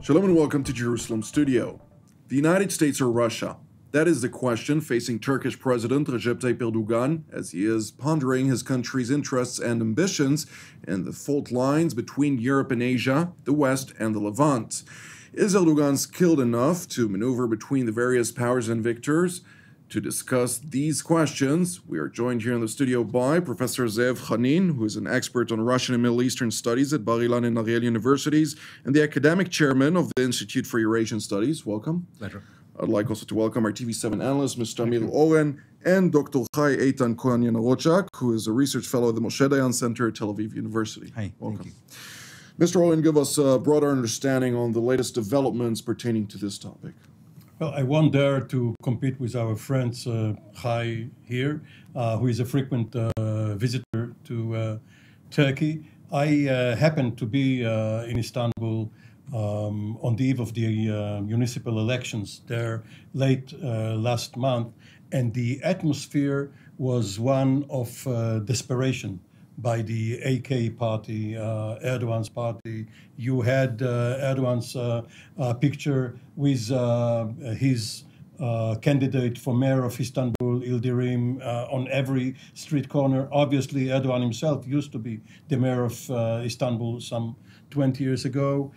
Shalom and welcome to Jerusalem Studio. The United States or Russia? That is the question facing Turkish President Recep Tayyip Erdogan as he is pondering his country's interests and ambitions in the fault lines between Europe and Asia, the West and the Levant. Is Erdogan skilled enough to maneuver between the various powers and victors? To discuss these questions, we are joined here in the studio by Professor Zev Khanin, who is an expert on Russian and Middle Eastern Studies at Bar-Ilan and Ariel Universities, and the academic chairman of the Institute for Eurasian Studies. Welcome. Pleasure. I'd like also to welcome our TV7 analyst, Mr. Amir Oren, and Dr. Eytan Cohen Yanarocak, who is a research fellow at the Moshe Dayan Center at Tel Aviv University. Hi, welcome. thank you. Mr. Oren, give us a broader understanding on the latest developments pertaining to this topic. Well, I won't dare to compete with our friends Chai here, who is a frequent visitor to Turkey. I happened to be in Istanbul on the eve of the municipal elections there late last month, and the atmosphere was one of desperation by the AK party, Erdogan's party. You had Erdogan's picture with his candidate for mayor of Istanbul, Ildirim, on every street corner. Obviously, Erdogan himself used to be the mayor of Istanbul some 20 years ago.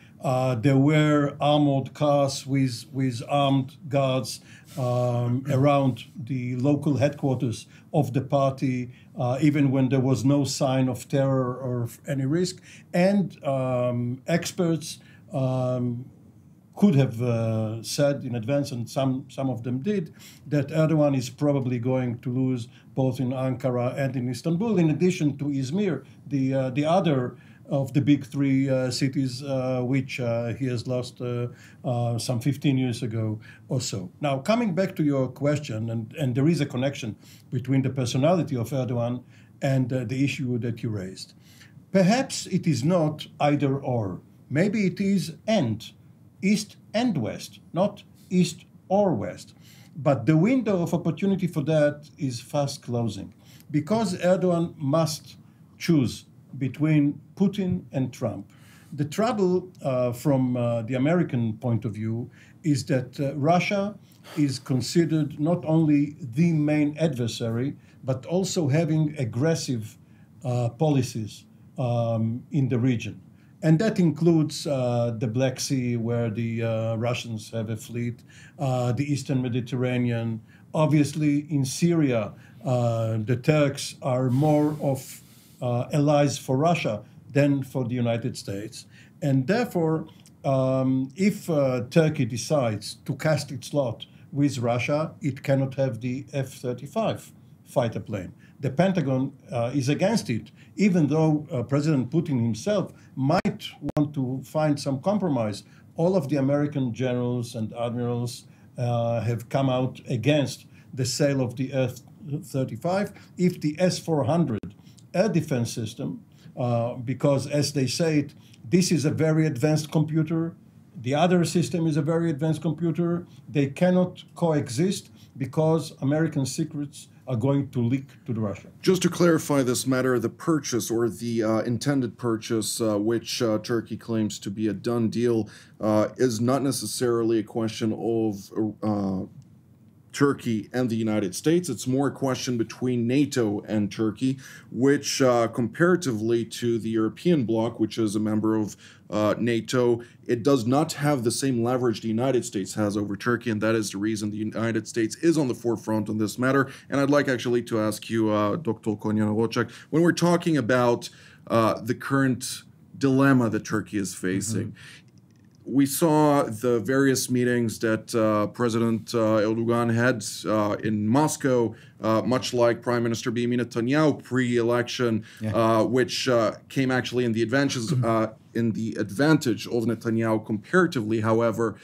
There were armored cars with armed guards around the local headquarters of the party, even when there was no sign of terror or any risk. And experts could have said in advance, and some of them did, that Erdogan is probably going to lose both in Ankara and in Istanbul, in addition to Izmir, the other of the big three cities, which he has lost some 15 years ago or so. Now, coming back to your question, and there is a connection between the personality of Erdogan and the issue that you raised. Perhaps it is not either or. Maybe it is and, East and West, not East or West. But the window of opportunity for that is fast closing, because Erdogan must choose between Putin and Trump. The trouble from the American point of view is that Russia is considered not only the main adversary, but also having aggressive policies in the region. And that includes the Black Sea, where the Russians have a fleet, the Eastern Mediterranean. Obviously, in Syria, the Turks are more of allies for Russia than for the United States. And therefore, if Turkey decides to cast its lot with Russia, it cannot have the F-35 fighter plane. The Pentagon is against it, even though President Putin himself might want to find some compromise. All of the American generals and admirals have come out against the sale of the F-35. If the S-400 air defense system, because as they say it, this is a very advanced computer, the other system is a very advanced computer, they cannot coexist because American secrets are going to leak to the Russia. Just to clarify this matter, the purchase or the intended purchase, which Turkey claims to be a done deal, is not necessarily a question of Turkey and the United States. It's more a question between NATO and Turkey, which comparatively to the European bloc, which is a member of NATO, it does not have the same leverage the United States has over Turkey, and that is the reason the United States is on the forefront on this matter. And I'd like actually to ask you, Dr. Cohen Yanarocak, when we're talking about the current dilemma that Turkey is facing, we saw the various meetings that President Erdogan had in Moscow, much like Prime Minister Benjamin Netanyahu pre-election, which came actually in the advantage of Netanyahu comparatively. However,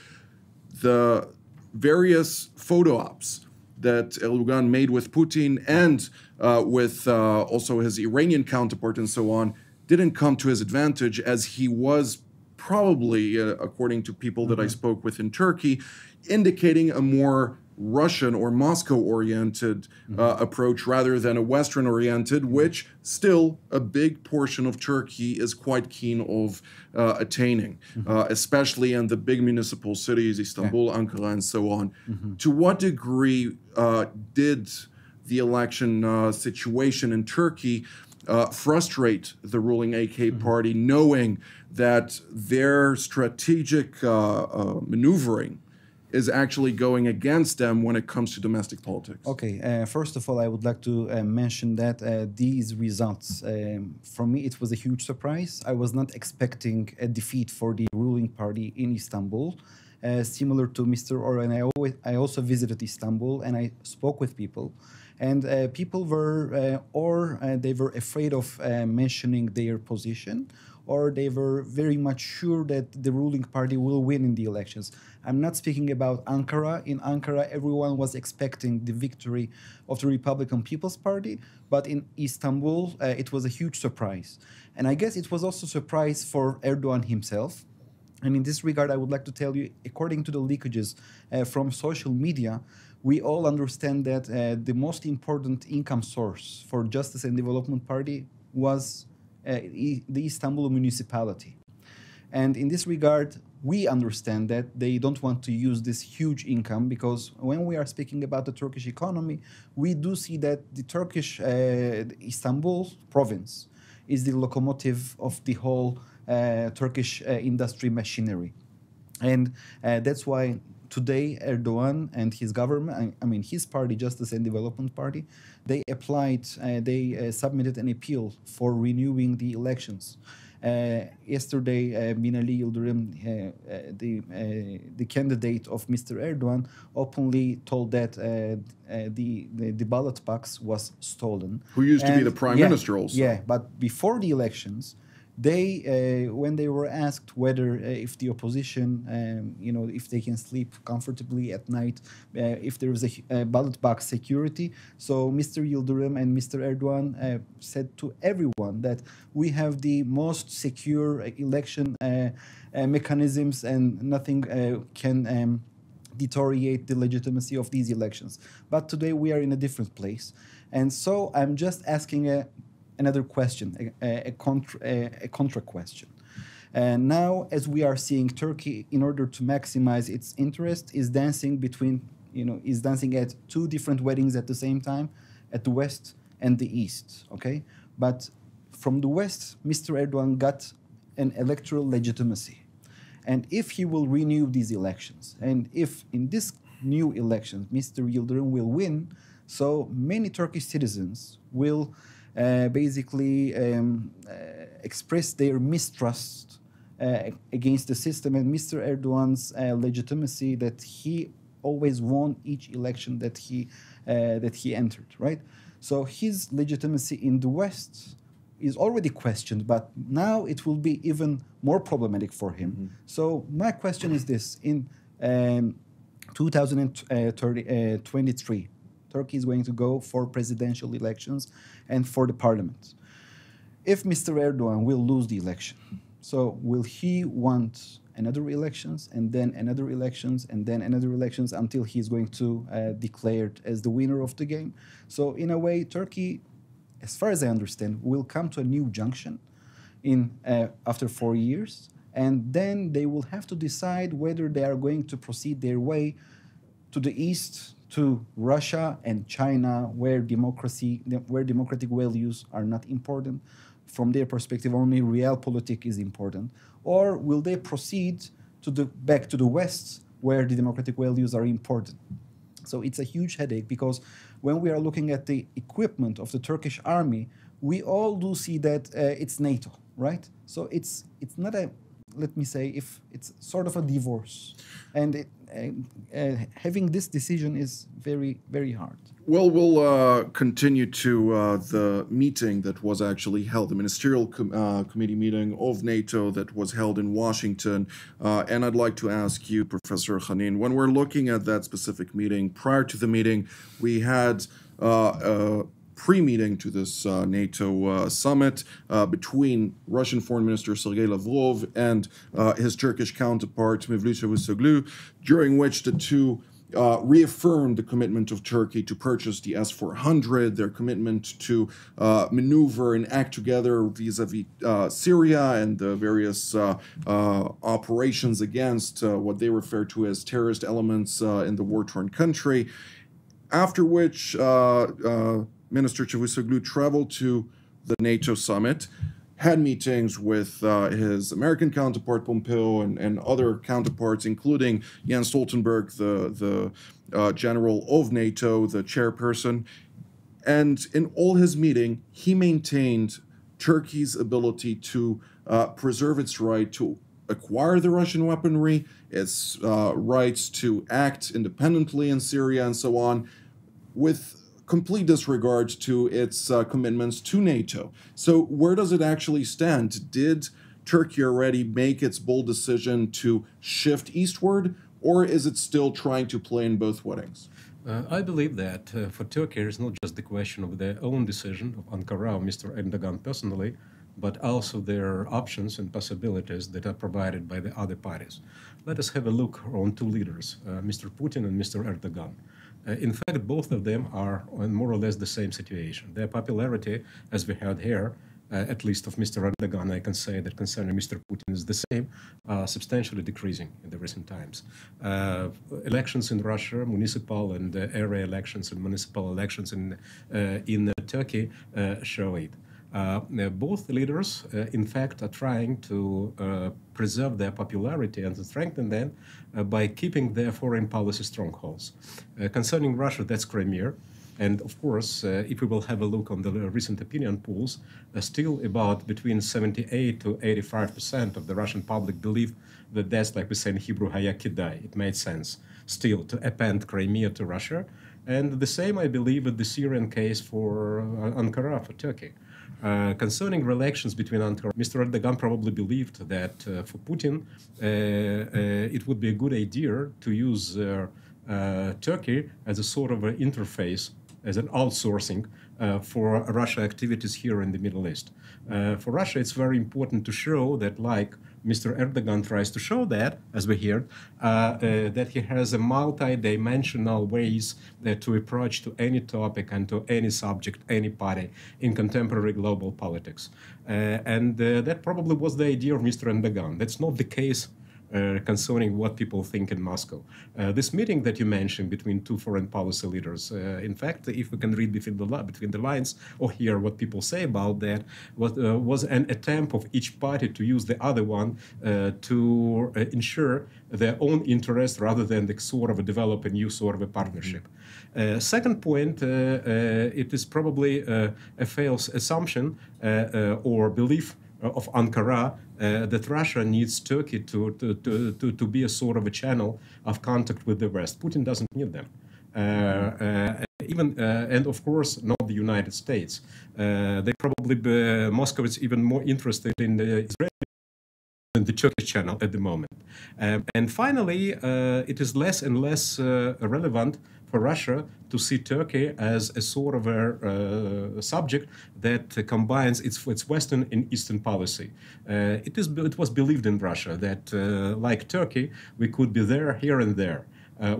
the various photo ops that Erdogan made with Putin and with also his Iranian counterpart and so on didn't come to his advantage, as he was probably, according to people that I spoke with in Turkey, indicating a more Russian or Moscow-oriented approach rather than a Western-oriented, which still a big portion of Turkey is quite keen of attaining, especially in the big municipal cities, Istanbul, Ankara, and so on. To what degree did the election situation in Turkey frustrate the ruling AK party, knowing that their strategic maneuvering is actually going against them when it comes to domestic politics? Okay, first of all, I would like to mention that these results, for me, it was a huge surprise. I was not expecting a defeat for the ruling party in Istanbul. Similar to Mr. Orhan, I also visited Istanbul and I spoke with people. And people were, they were afraid of mentioning their position, or they were very much sure that the ruling party will win in the elections. I'm not speaking about Ankara. In Ankara, everyone was expecting the victory of the Republican People's Party, but in Istanbul, it was a huge surprise. And I guess it was also a surprise for Erdogan himself. And in this regard, I would like to tell you, according to the leakages from social media, we all understand that the most important income source for Justice and Development Party was the Istanbul municipality. And in this regard, we understand that they don't want to use this huge income, because when we are speaking about the Turkish economy, we do see that the Turkish Istanbul province is the locomotive of the whole Turkish industry machinery. And that's why today Erdogan and his government, I mean his party, Justice and Development Party, they submitted an appeal for renewing the elections. Yesterday, Binali Yildirim, the candidate of Mr. Erdogan, openly told that the ballot box was stolen. Who used to be the prime minister also. Yeah, but before the elections, they, when they were asked whether if the opposition, if they can sleep comfortably at night, if there is a ballot box security, so Mr. Yildirim and Mr. Erdogan said to everyone that we have the most secure election mechanisms and nothing can deteriorate the legitimacy of these elections. But today we are in a different place. And so I'm just asking another question, a contra question. And now, as we are seeing, Turkey, in order to maximize its interest, is dancing is dancing at two different weddings at the same time, at the West and the East, okay? But from the West, Mr. Erdogan got an electoral legitimacy. And if he will renew these elections, and if in this new elections, Mr. Yildirim will win, so many Turkish citizens will basically express their mistrust against the system and Mr. Erdogan's legitimacy, that he always won each election that he entered, right? So his legitimacy in the West is already questioned, but now it will be even more problematic for him. Mm-hmm. So my question is this: in 2023, Turkey is going to go for presidential elections and for the parliament. If Mr. Erdogan will lose the election, so will he want another elections and then another elections and then another elections until he's going to declared as the winner of the game? So in a way, Turkey, as far as I understand, will come to a new junction in after 4 years, and then they will have to decide whether they are going to proceed their way to the east, to Russia and China, where democratic values are not important. From their perspective, only realpolitik is important. Or will they proceed to back to the West, where the democratic values are important? So it's a huge headache, because when we are looking at the equipment of the Turkish army, we all do see that it's NATO, right? So it's not a, let me say, if it's sort of a divorce. And having this decision is very, very hard. Well, we'll continue to the meeting that was actually held, the ministerial committee meeting of NATO that was held in Washington. And I'd like to ask you, Professor Khanin, when we're looking at that specific meeting, prior to the meeting, we had pre-meeting to this NATO summit between Russian Foreign Minister Sergei Lavrov and his Turkish counterpart Mevlut Çavuşoğlu, during which the two reaffirmed the commitment of Turkey to purchase the S-400, their commitment to maneuver and act together vis-a-vis Syria and the various operations against what they refer to as terrorist elements in the war-torn country. After which, Minister Çavuşoğlu traveled to the NATO summit, had meetings with his American counterpart Pompeo and other counterparts, including Jens Stoltenberg, the general of NATO, the chairperson. And in all his meeting, he maintained Turkey's ability to preserve its right to acquire the Russian weaponry, its rights to act independently in Syria and so on, with complete disregard to its commitments to NATO. So where does it actually stand? Did Turkey already make its bold decision to shift eastward, or is it still trying to play in both weddings? I believe that for Turkey, it's not just the question of their own decision of Ankara or Mr. Erdogan personally, but also their options and possibilities that are provided by the other parties. Let us have a look on two leaders, Mr. Putin and Mr. Erdogan. In fact, both of them are in more or less the same situation. Their popularity, as we had here, at least of Mr. Erdogan, I can say that concerning Mr. Putin is the same, substantially decreasing in the recent times. Elections in Russia, municipal and area elections and municipal elections in Turkey show it. Both leaders, in fact, are trying to preserve their popularity and to strengthen them by keeping their foreign policy strongholds. Concerning Russia, that's Crimea. And of course, if we will have a look on the recent opinion polls, still about between 78 to 85% of the Russian public believe that that's, like we say in Hebrew, haya kedai. It made sense still to append Crimea to Russia. And the same, I believe, with the Syrian case for Ankara, for Turkey. Concerning relations between Ankara, Mr. Erdogan probably believed that for Putin, it would be a good idea to use Turkey as a sort of an interface, as an outsourcing for Russia activities here in the Middle East. For Russia, it's very important to show that, like Mr. Erdogan tries to show that, as we heard, that he has a multi-dimensional ways to approach to any topic and to any subject, any party in contemporary global politics. And that probably was the idea of Mr. Erdogan. That's not the case concerning what people think in Moscow. This meeting that you mentioned between two foreign policy leaders, in fact, if we can read between the lines or hear what people say about that, was an attempt of each party to use the other one to ensure their own interest rather than the sort of develop a new sort of a partnership. Second point, it is probably a false assumption or belief of Ankara that Russia needs Turkey to be a sort of a channel of contact with the West. Putin doesn't need them. And of course, not the United States. Moscow is even more interested in the Israeli than the Turkish channel at the moment. And finally, it is less and less relevant for Russia to see Turkey as a sort of a subject that combines its Western and Eastern policy. It was believed in Russia that, like Turkey, we could be there, here and there.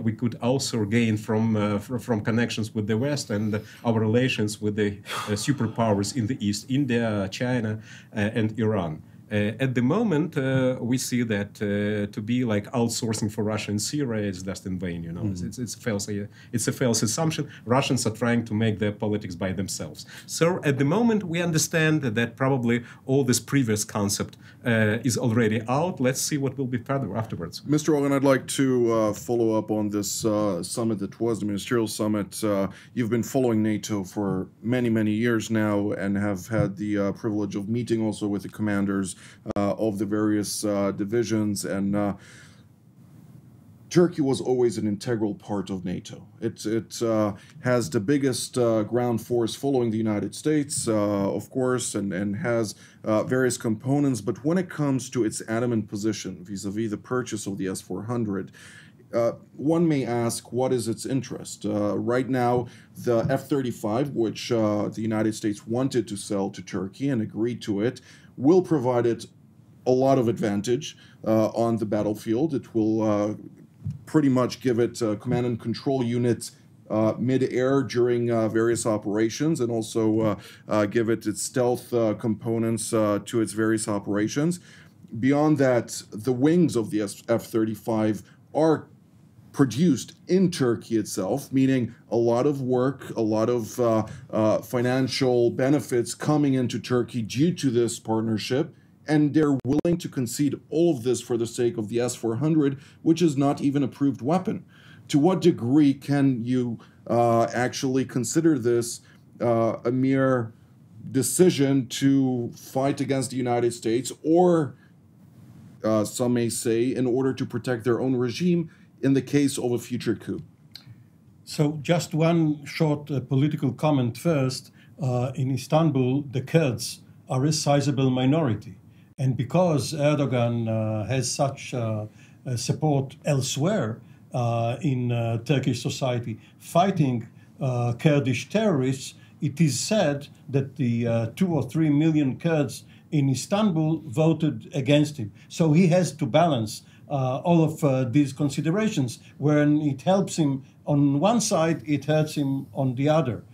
We could also gain from connections with the West and our relations with the superpowers in the East, India, China, and Iran. At the moment, we see that to be like outsourcing for Russia and Syria is just in vain. You know, it's a false assumption. Russians are trying to make their politics by themselves. So at the moment, we understand that probably all this previous concept is already out. Let's see what will be further afterwards. Mr. Ogan, I'd like to follow up on this summit that was the ministerial summit. You've been following NATO for many, many years now and have had the privilege of meeting also with the commanders of the various divisions, and Turkey was always an integral part of NATO. It has the biggest ground force following the United States, of course, and has various components, but when it comes to its adamant position vis-a-vis the purchase of the S-400, one may ask, what is its interest? Right now, the F-35, which the United States wanted to sell to Turkey and agreed to it, will provide it a lot of advantage on the battlefield. It will pretty much give it command and control units mid-air during various operations, and also give it its stealth components to its various operations. Beyond that, the wings of the F-35 are produced in Turkey itself, meaning a lot of work, a lot of financial benefits coming into Turkey due to this partnership, and they're willing to concede all of this for the sake of the S-400, which is not even a proved weapon. To what degree can you actually consider this a mere decision to fight against the United States, or some may say, in order to protect their own regime in the case of a future coup? So just one short political comment first. In Istanbul, the Kurds are a sizable minority. And because Erdogan has such support elsewhere in Turkish society fighting Kurdish terrorists, it is said that the 2 or 3 million Kurds in Istanbul voted against him. So he has to balance all of these considerations. When it helps him on one side, it hurts him on the other.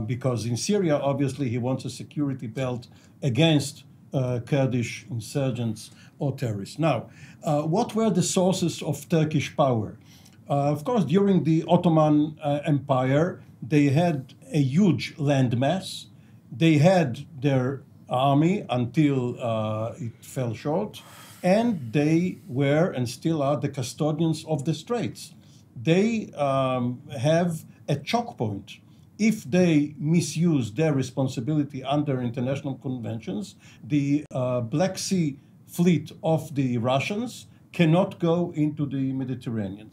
Because in Syria, obviously, he wants a security belt against Kurdish insurgents or terrorists. Now, what were the sources of Turkish power? Of course, during the Ottoman Empire, they had a huge landmass. They had their army until it fell short, and they were and still are the custodians of the straits. They have a choke point. If they misuse their responsibility under international conventions, the Black Sea fleet of the Russians cannot go into the Mediterranean,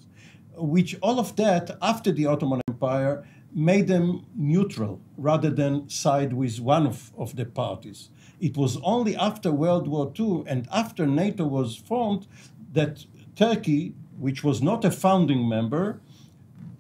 which all of that, after the Ottoman Empire, made them neutral rather than side with one of the parties. It was only after World War II and after NATO was formed that Turkey, which was not a founding member,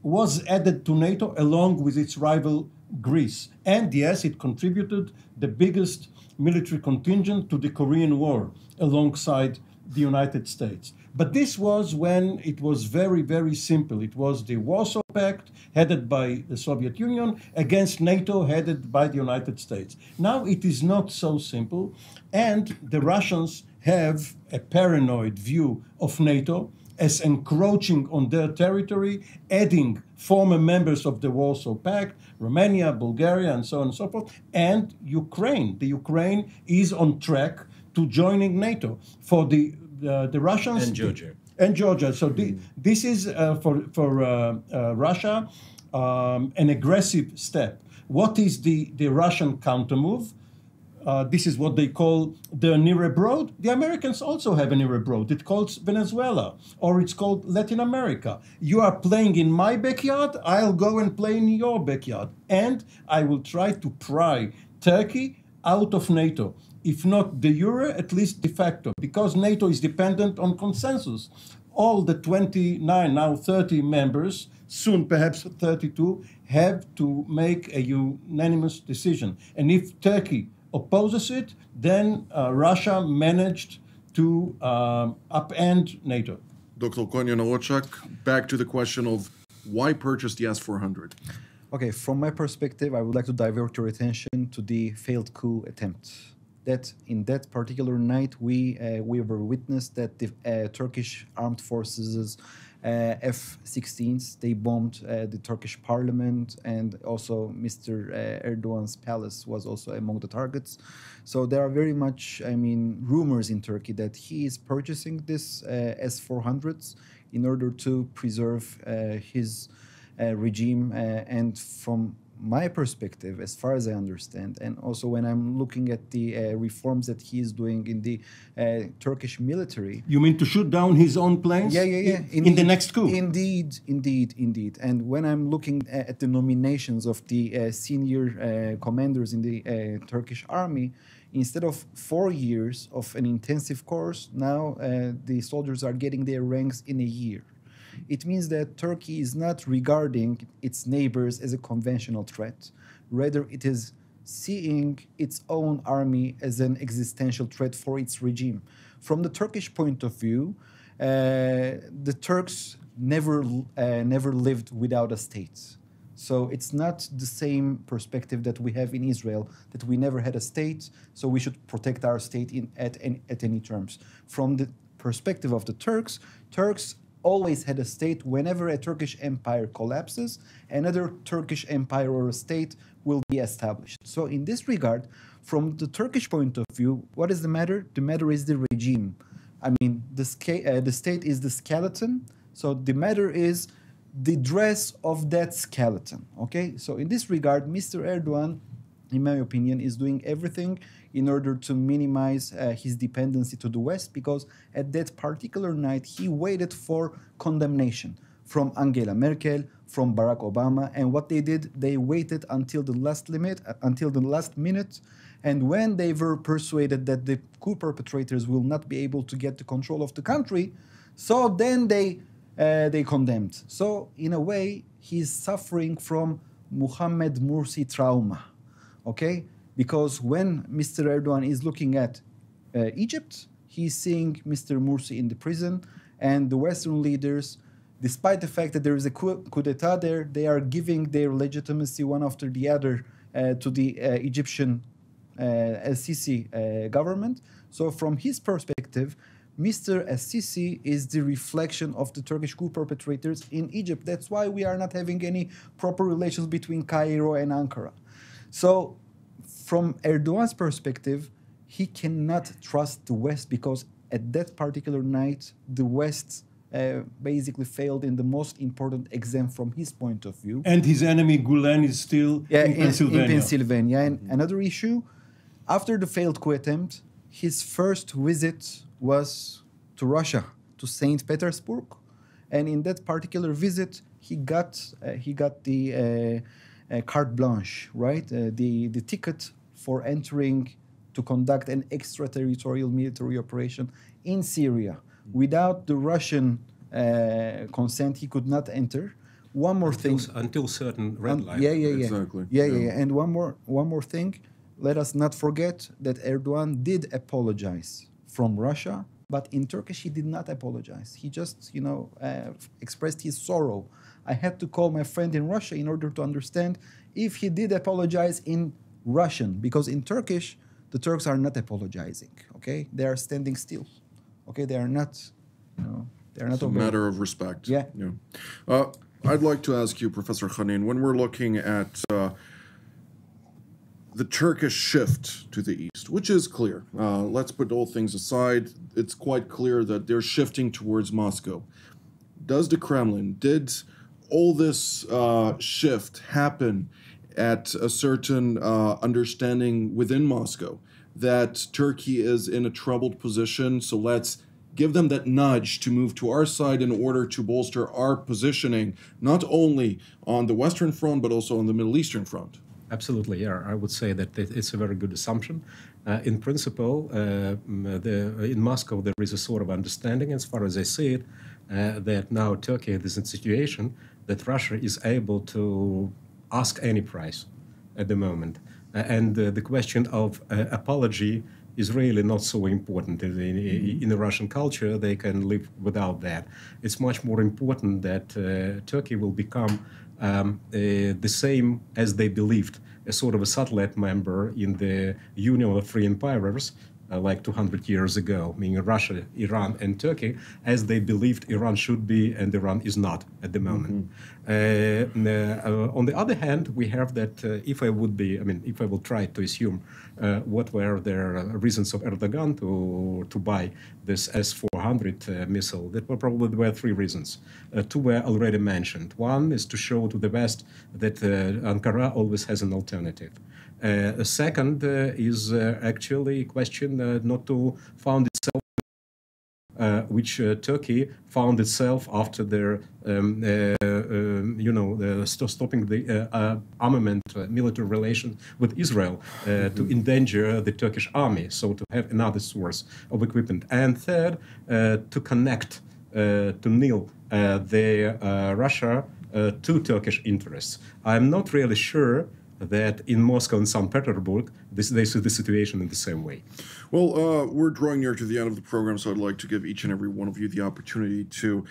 was added to NATO along with its rival Greece. And yes, it contributed the biggest military contingent to the Korean War alongside the United States. But this was when it was very, very simple. It was the Warsaw Pact, headed by the Soviet Union, against NATO, headed by the United States. Now it is not so simple, and the Russians have a paranoid view of NATO as encroaching on their territory, adding former members of the Warsaw Pact, Romania, Bulgaria, and so on and so forth, and Ukraine. The Ukraine is on track to joining NATO. For the Russians... And Georgia. And Georgia. So this is, for Russia, an aggressive step. What is the Russian countermove? This is what they call the near abroad. The Americans also have a near abroad. It's called Venezuela, or it's called Latin America. You are playing in my backyard, I'll go and play in your backyard. And I will try to pry Turkey out of NATO. If not de jure, at least de facto, because NATO is dependent on consensus. All the 29, now 30 members, soon perhaps 32, have to make a unanimous decision. And if Turkey opposes it, then Russia managed to upend NATO. Dr. Cohen Yanarocak, back to the question of why purchase the S-400? Okay, from my perspective, I would like to divert your attention to the failed coup attempt. That in that particular night, we were witness that the Turkish armed forces F-16s, they bombed the Turkish parliament, and also Mr. Erdogan's palace was also among the targets. So there are very much, rumors in Turkey that he is purchasing this S-400s in order to preserve his regime. And from my perspective, as far as I understand, and also when I'm looking at the reforms that he is doing in the Turkish military. You mean to shoot down his own planes? Yeah. In the next coup? Indeed. And when I'm looking at the nominations of the senior commanders in the Turkish army, instead of 4 years of an intensive course, now the soldiers are getting their ranks in a year. It means that Turkey is not regarding its neighbors as a conventional threat. Rather, it is seeing its own army as an existential threat for its regime. From the Turkish point of view, the Turks never lived without a state. So it's not the same perspective that we have in Israel, that we never had a state, so we should protect our state at any terms. From the perspective of the Turks, Turks always had a state. Whenever a Turkish empire collapses, another Turkish empire or a state will be established. So in this regard, from the Turkish point of view, what is the matter? The matter is the regime. I mean, the state is the skeleton, so the matter is the dress of that skeleton, okay? So in this regard, Mr. Erdogan, in my opinion, is doing everything in order to minimize his dependency to the West, because at that particular night, he waited for condemnation from Angela Merkel, from Barack Obama, and what they did, they waited until the last minute, and when they were persuaded that the coup perpetrators will not be able to get the control of the country, so then they condemned. So in a way, he's suffering from Mohamed Morsi trauma, okay? Because when Mr. Erdogan is looking at Egypt, he's seeing Mr. Morsi in the prison, and the Western leaders, despite the fact that there is a coup d'etat there, they are giving their legitimacy one after the other to the Egyptian El-Sisi government. So from his perspective, Mr. El-Sisi is the reflection of the Turkish coup perpetrators in Egypt. That's why we are not having any proper relations between Cairo and Ankara. So from Erdogan's perspective, he cannot trust the West, because at that particular night, the West basically failed in the most important exam from his point of view. And his enemy, Gulen, is still in Pennsylvania. In Pennsylvania. And another issue, after the failed coup attempt, his first visit was to Russia, to St. Petersburg. And in that particular visit, he got the carte blanche, right? The ticket for entering to conduct an extraterritorial military operation in Syria. Without the Russian consent, he could not enter. One more thing. Until certain red line. Yeah. Exactly. Yeah. And one more thing. Let us not forget that Erdogan did apologize from Russia, but in Turkish he did not apologize. He just, expressed his sorrow. I had to call my friend in Russia in order to understand if he did apologize in Russian, because in Turkish, the Turks are not apologizing, okay? They are standing still, okay? They are not, they are not. It's a matter of respect. Yeah. I'd like to ask you, Professor Khanin, when we're looking at the Turkish shift to the east, which is clear. Let's put all things aside. It's quite clear that they're shifting towards Moscow. Did all this shift happen at a certain understanding within Moscow that Turkey is in a troubled position, so let's give them that nudge to move to our side in order to bolster our positioning, not only on the Western Front, but also on the Middle Eastern Front? Absolutely, yeah. I would say that it's a very good assumption. In principle, in Moscow, there is a sort of understanding, as far as I see it, that now Turkey is in a situation that Russia is able to ask any price at the moment. And the question of apology is really not so important. In the Russian culture, they can live without that. It's much more important that Turkey will become the same as they believed, a sort of a satellite member in the Union of Free Empires, like 200 years ago, meaning Russia, Iran, and Turkey, as they believed Iran should be, and Iran is not at the moment. On the other hand, we have that if I will try to assume what were the reasons of Erdogan to buy this S-400 missile, there were three reasons. Two were already mentioned. One is to show to the West that Ankara always has an alternative. A second is actually a question not to found itself, which Turkey found itself after their, stopping the armament, military relations with Israel to endanger the Turkish army, so to have another source of equipment. And third, to connect, to kneel Russia to Turkish interests. I'm not really sure that in Moscow and St. Petersburg, they see the situation in the same way. Well, we're drawing near to the end of the program, so I'd like to give each and every one of you the opportunity to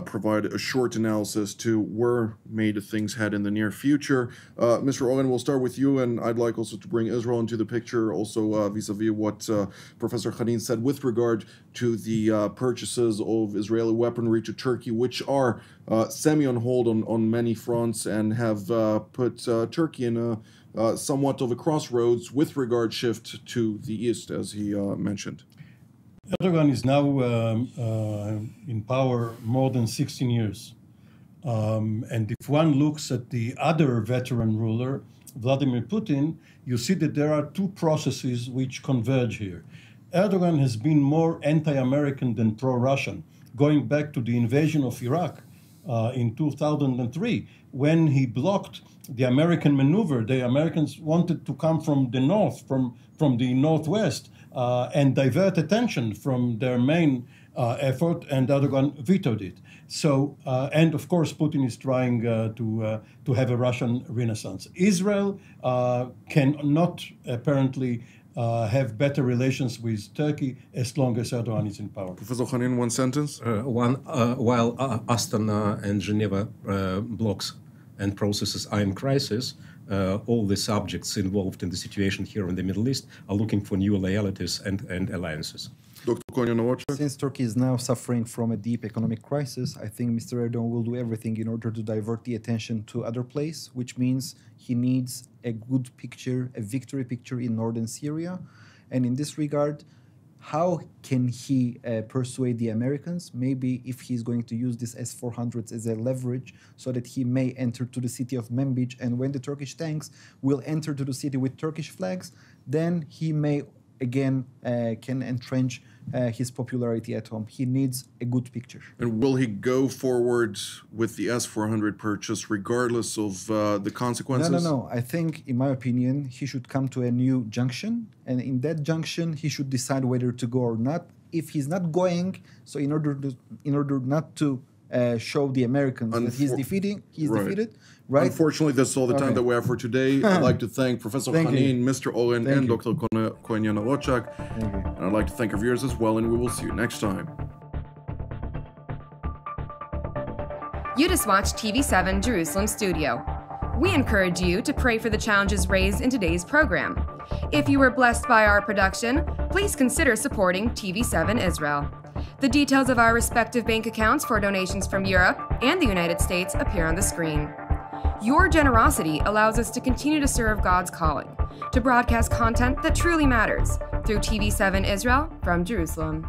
provide a short analysis to where may things head in the near future. Mr. Oren, we'll start with you, and I'd like also to bring Israel into the picture, also vis-a-vis what Professor Khanin said with regard to the purchases of Israeli weaponry to Turkey, which are semi on hold on many fronts and have put Turkey in a somewhat of a crossroads with regard shift to the east, as he mentioned. Erdogan is now in power more than 16 years. And if one looks at the other veteran ruler, Vladimir Putin, you see that there are two processes which converge here. Erdogan has been more anti-American than pro-Russian, going back to the invasion of Iraq in 2003, when he blocked the American maneuver. The Americans wanted to come from the north, from the northwest, and divert attention from their main effort, and Erdogan vetoed it. So, and of course, Putin is trying to have a Russian renaissance. Israel cannot apparently have better relations with Turkey as long as Erdogan is in power. Professor Khanin, one sentence? While Astana and Geneva blocks and processes are in crisis, all the subjects involved in the situation here in the Middle East are looking for new loyalties and alliances. Dr. Cohen Yanarocak? Since Turkey is now suffering from a deep economic crisis, I think Mr. Erdogan will do everything in order to divert the attention to other place, which means he needs a good picture, a victory picture in northern Syria. And in this regard, how can he persuade the Americans? Maybe if he's going to use this S-400s as a leverage so that he may enter to the city of Manbij, and when the Turkish tanks will enter to the city with Turkish flags, then he may again can entrench his popularity at home. He needs a good picture. And will he go forward with the S-400 purchase regardless of the consequences? No. I think, in my opinion, he should come to a new junction. And in that junction, he should decide whether to go or not. If he's not going, so in order not to show the Americans that he's defeated, right? Unfortunately, that's all the time that we have for today. I'd like to thank Professor Khanin, Mr. Oren, and Dr. Cohen Yanarocak. And I'd like to thank our viewers as well, and we will see you next time. You just watched TV7 Jerusalem Studio. We encourage you to pray for the challenges raised in today's program. If you were blessed by our production, please consider supporting TV7 Israel. The details of our respective bank accounts for donations from Europe and the United States appear on the screen. Your generosity allows us to continue to serve God's calling, to broadcast content that truly matters through TV7 Israel from Jerusalem.